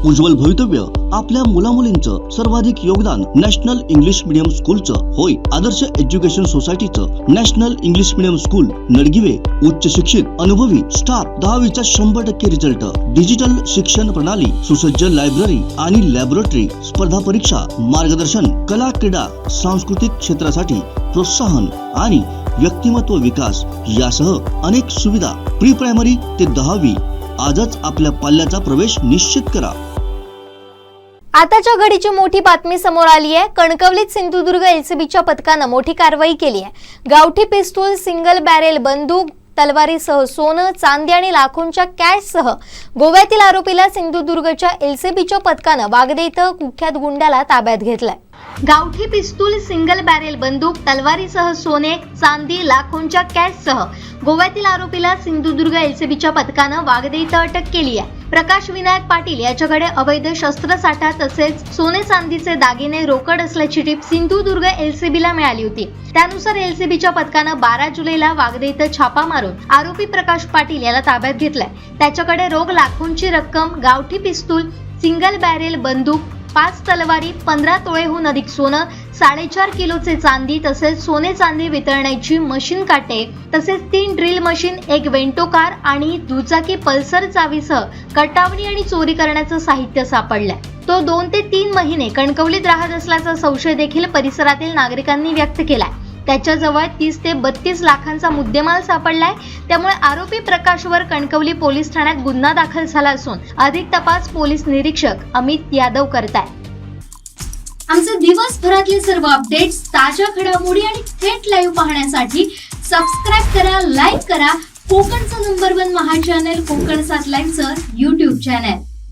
उज्ज्वल भवितव्य आपल्या मुलामुलींचं सर्वाधिक योगदान नॅशनल इंग्लिश मीडियम स्कूलचं होय। आदर्श एज्युकेशन सोसायटीचं national English medium school Nadgive उच्च शिक्षित अनुभवी स्टाफ 10वीचा 100% रिझल्ट, डिजिटल शिक्षण प्रणाली, सुसज्ज लायब्ररी आणि लॅबोरेटरी, स्पर्धा परीक्षा मार्गदर्शन, कला क्रीडा सांस्कृतिक क्षेत्रासाठी प्रोत्साहन आणि व्यक्तिमत्व विकास यासह अनेक सुविधा। प्री प्रायमरी ते 10वी आजच आपल्या पाल्याचा प्रवेश निश्चित करा। आताच्या घडीची मोठी बातमी समोर आली आहे। कणकवलीत सिंधुदुर्ग एलसीबीच्या पथकानं मोठी कारवाई केली आहे। गावठी पिस्तूल, सिंगल बॅरेल बंदूक, तलवारीसह सोनं, चांदी आणि लाखोंच्या कॅशसह गोव्यातील आरोपीला सिंधुदुर्गच्या एलसीबीच्या पथकानं वागदे इथं कुख्यात गुंडाला ताब्यात घेतलाय। गावठी पिस्तूल, सिंगल बॅरेल बंदूक, तलवारीसह सोने, चांदी, लाखोंच्या कॅशसह गोव्यातील आरोपीला सिंधुदुर्ग एलसीबीच्या पथकानं वागदे इथं अटक केली आहे। प्रकाश विनायक पाटील याच्याकडे अवैध शस्त्रसाठा तसेच सोने चांदीचे दागिने रोकड असल्याची टीप सिंधुदुर्ग एलसीबीला मिळाली होती। त्यानुसार एलसीबीच्या पथकानं 12 जुलैला वागदे इथं छापा मारून आरोपी प्रकाश पाटील याला ताब्यात घेतलाय। त्याच्याकडे रोख लाखोंची रक्कम, गावठी पिस्तूल, सिंगल बॅरेल बंदूक, 5 तलवारी, 15 तोळेहून अधिक सोनं, 4.5 किलोचे चांदी तसेच सोने चांदी वितळण्याची मशीन काटे तसेच 3 ड्रिल मशीन, 1 वेंटो कार आणि दुचाकी पल्सर चावीसह कटावणी आणि चोरी करण्याचं साहित्य सापडलंय। तो 2 ते 3 महिने कणकवलीत राहत असल्याचा संशय देखील परिसरातील नागरिकांनी व्यक्त केलाय। त्याच्याजवळ 30 ते 32 लाखांचा मुद्देमाल सापडलाय। त्यामुळे आरोपी प्रकाशवर कणकवली पोलीस ठाण्यात गुन्हा दाखल झाला असून अधिक तपास पोलीस निरीक्षक अमित यादव करतायत। आमचे दिवसभरातले सर्व अपडेट्स, ताज्या घडामोडी आणि थेट लाईव्ह पाहण्यासाठी सबस्क्राइब करा, लाईक करा कोकणचं नंबर 1 महा चॅनल कोकण 7 लाईव्हचं YouTube चॅनल।